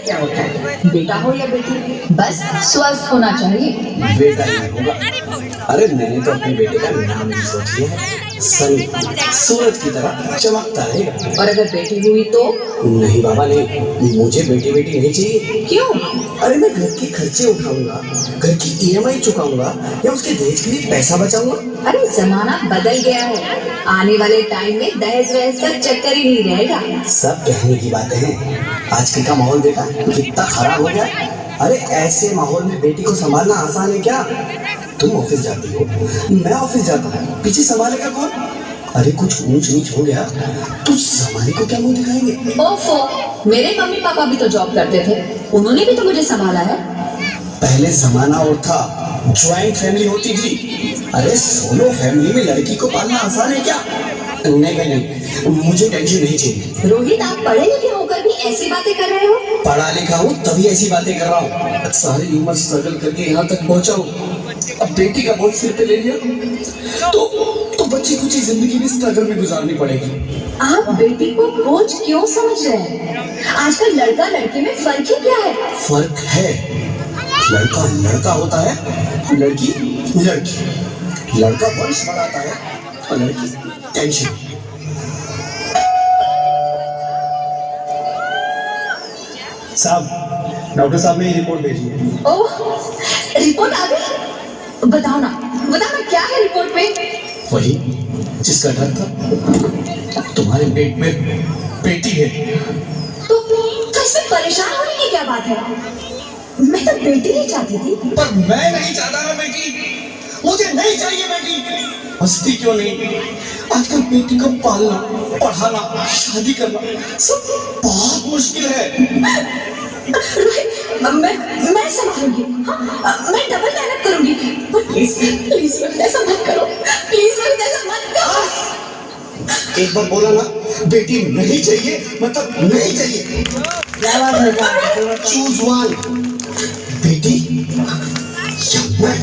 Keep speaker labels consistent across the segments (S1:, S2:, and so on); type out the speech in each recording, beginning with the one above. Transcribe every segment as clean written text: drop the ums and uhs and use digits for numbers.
S1: से क्या होता है? बेटा हो या बेटी, बस स्वस्थ होना चाहिए।
S2: बेटा ही होगा। अरे मैंने तो अपने बेटे का नाम भी सोच लिया है, सनी, सूरज की तरह चमकता रहेगा।
S1: और अगर बेटी हुई तो?
S2: नहीं बाबा नहीं, मुझे बेटी बेटी नहीं चाहिए।
S1: क्यों?
S2: अरे मैं घर के खर्चे उठाऊंगा, घर की ईएमआई चुकाऊंगा या उसके दहेज के लिए पैसा बचाऊंगा।
S1: अरे जमाना बदल गया है, आने वाले टाइम में दहेज वहेज का चक्कर ही नहीं रहेगा।
S2: सब कहने की बातें हैं, आजकल का माहौल देखा कितना खराब हो गया। अरे ऐसे माहौल में बेटी को संभालना आसान है क्या? तुम ऑफिस जाती हो, मैं ऑफिस जाता हूँ, पीछे संभालेगा कौन? अरे कुछ ऊंच नीच हो गया तो संभाले को क्या मुंह दिखाएंगे?
S1: ओफो, मेरे मम्मी पापा भी तो जॉब करते थे, उन्होंने भी तो मुझे संभाला है।
S2: पहले जमाना और था, ज्वाइंट फैमिली होती थी। अरे सोलो फैमिली में लड़की को पालना आसान है क्या? नहीं, मुझे टेंशन नहीं चाहिए।
S1: रोहित, आप पढ़े लिखे होकर भी ऐसी बातें कर रहे हो?
S2: पढ़ा लिखा हूँ तभी ऐसी बातें कर रहा हूँ, सारी उम्र स्ट्रगल करके यहाँ तक पहुँचा हूँ। अब बेटी का बोझ सिर पे ले लिया तो बच्ची कुछ जिंदगी में स्ट्रगल में गुजारनी पड़ेगी।
S1: आप बेटी को बोझ क्यों समझ रहे हैं? आजकल लड़का लड़की में फर्क ही क्या है?
S2: फर्क है, लड़का लड़का होता है, लड़की लड़की। लड़का वंश बढ़ाता है और लड़की टेंशन। साहब, डॉक्टर साहब ने ये रिपोर्ट भेजी है।
S1: ओह, रिपोर्ट आ गई? बताओ ना क्या है रिपोर्ट में?
S2: वही जिसका डर था, तुम्हारे पेट में बेटी है।
S1: तो इसमें परेशान होने की क्या बात है? मैं तो बेटी नहीं चाहती थी।
S2: पर मैं नहीं चाहता ना बेटी, मुझे नहीं चाहिए बेटी। हंसती क्यों नहीं? आजकल बेटी को पालना, पढ़ाना, शादी करना सब बहुत मुश्किल है।
S1: मैं संभालूंगी, हाँ, मैं डबल मेहनत करूंगी, पर प्लीज ऐसा मत करो, प्लीज ऐसा मत करो।
S2: एक बार बोला ना, बेटी नहीं चाहिए मतलब नहीं चाहिए। चूज वन, बेटी या मैं।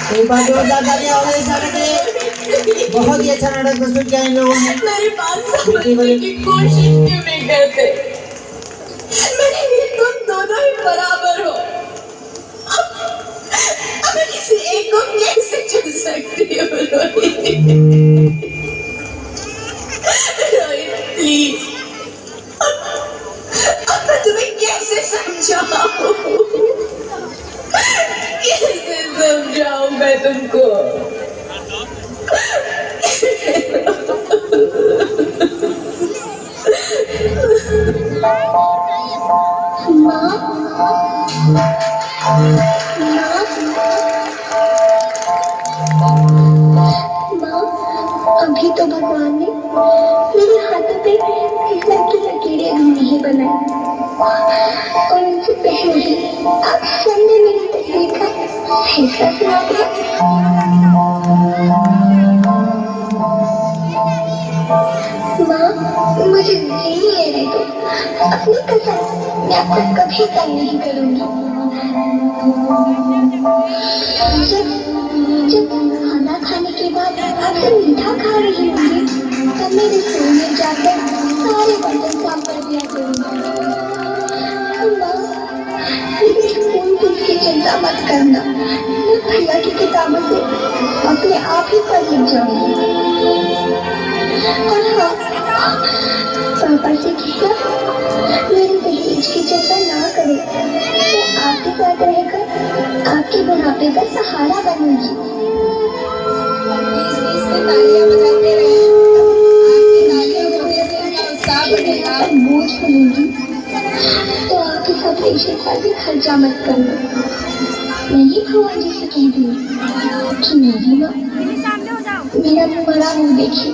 S3: एक बार जोरदार तालियां हो गई। बहुत ही अच्छा नाटक प्रस्तुत किया इन लोगों ने।
S1: मेरी बात समझने की कोशिश क्यों नहीं करते? मेरे लिए तुम दोनों ही बराबर हो। अब मैं किसी एक को कैसे चुन सकती हूँ? रोहित प्लीज, अब मैं तुम्हें कैसे समझाऊं? कैसे समझाऊं मैं तुमको?
S4: अभी तो भगवान ने मेरे हाथों पे फिसल की लकीरें भी नहीं बनाई, और उनसे पहले ही आप सबने मेरी तस्वीर का फैसला सुना दिया। माँ, मुझे यही लेने दो, अपनी कसम, मैं आपको कभी तंग नहीं करूँगी। जब खाना खाने के बाद आपसे मीठा खा रही होंगी, तब मैं रसोई में जाकर सारे बर्तन साफ कर दिया करूँगी। लेकिन की चिंता मत करना, मैं भैया की किताबों से अपने आप ही पढ़ लिख जाऊंगी। और हाँ, पापा से कहना मेरे दहेज की चिंता ना करें, मैं आपके साथ रहकर आपके बुढ़ापे का सहारा बनूंगी।
S5: बीच में तालियां बजाते रहे, आपकी तालियां होने से उनका उत्साह बढ़ेगा।
S4: बोझ बनूंगी तो आपके ऑपरेशन का भी खर्चा मत करना। मैं ही भगवान जी से कह दूंगी कि मेरी माँ मेरा बड़ा मुँह देखी।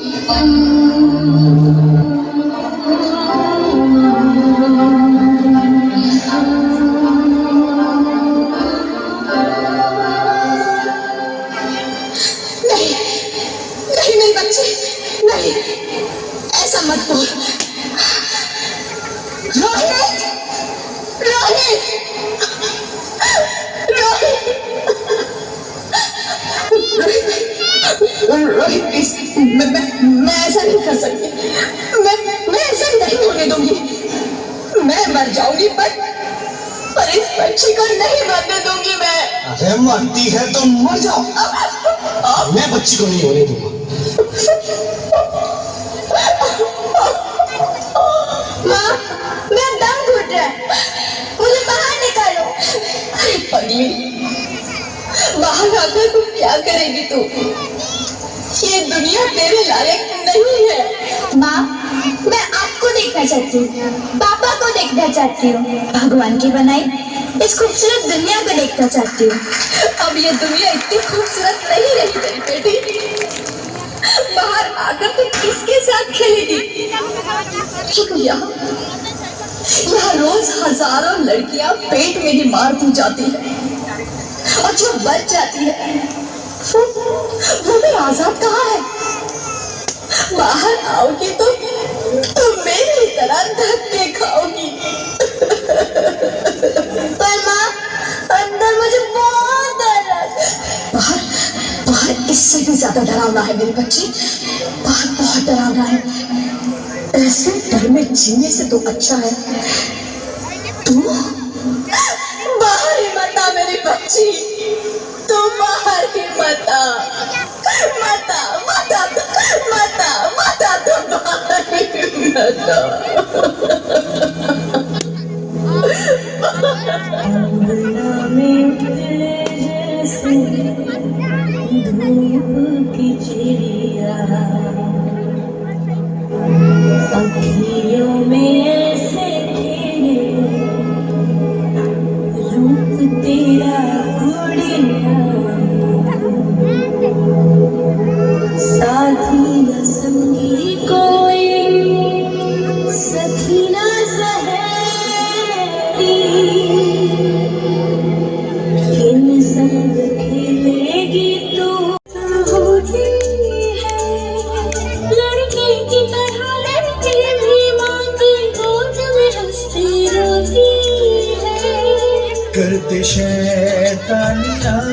S1: नहीं मेरे बच्चे, नहीं, ऐसा मत बोल। रोहित, रोहित, रोहित, रोहित प्लीज, मैं ऐसा नहीं कर सकती।
S2: मरती है तो मर जाओ, मैं बच्ची को नहीं होने दूंगा।
S1: माँ, मैं दम घुट रहा है, मुझे बाहर निकालो। अरे पगली, बाहर आकर तू क्या करेगी तू? ये दुनिया तेरे लायक नहीं है। माँ, मैं आपको देखना चाहती हूँ, पापा को देखना चाहती हूँ, भगवान की बनाई इस खूबसूरत दुनिया को देखना चाहती हूँ। अब ये दुनिया इतनी खूबसूरत नहीं रही मेरी बेटी। बाहर आकर तू किसके साथ खेलेगी? यहाँ रोज हजारों लड़कियां पेट में ही मार दी जाती है, और जो बच जाती है वो भी आजाद कहाँ है? बाहर आओगी तो मेरी तरह धक्के खाओगी। पर माँ, अंदर मुझे बहुत डर है। बाहर बाहर इससे भी ज्यादा डरावना है मेरी बच्ची, बाहर बहुत डरावना है। ऐसे डर में जीने से तो अच्छा है तू बाहर ही मत आ मेरी बच्ची, तू बाहर ही मत आ, मत आ, मत आ, मत आ, मत आ, तू बाहर ही मत आ।
S6: अंगना में उतरे जैसे धूप की चिड़िया, अखियों में ऐसे तेरे रूप तेरा गुड़िया, साथी न संगी कोई, सखी न सहेली, किन संग खेलेगी तू? होती है लड़के की तरह, लड़के भी माँ की गोद में हंसती रोती है।
S7: करते शैतानियाँ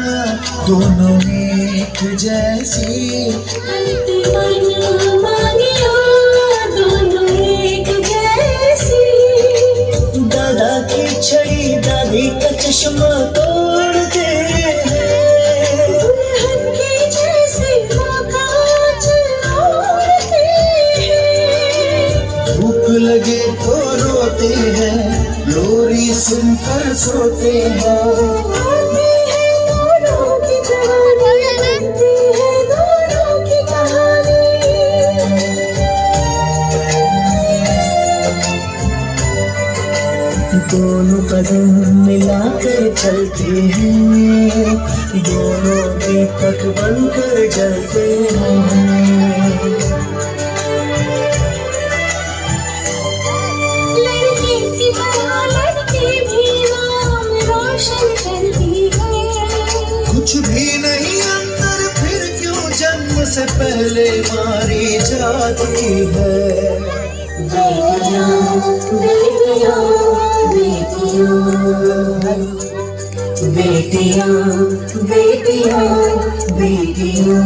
S7: दोनों एक जैसी,
S6: मनमानियाँ दोनों एक जैसी,
S7: दादा की छड़ी दादी का चश्मा तोड़ते हैं,
S6: दुल्हन की जैसी कांच ओढ़ते हैं।
S7: भूख लगे तो रोते हैं, लोरी सुनकर सोते हैं।
S6: आती है दोनों की जवानी, लगती है दोनों की कहानी।
S7: दोनों कदम मिलाकर चलते हैं, दोनों दीपक बनकर जलते हैं।
S6: लड़के की तरह लड़की भी नाम रोशन करती है।
S7: कुछ भी नहीं अंदर, फिर क्यों जन्म से पहले मारी जाती है।
S6: बेटियां बेटियां बेटियां बेटियां बेटियां बेटियां।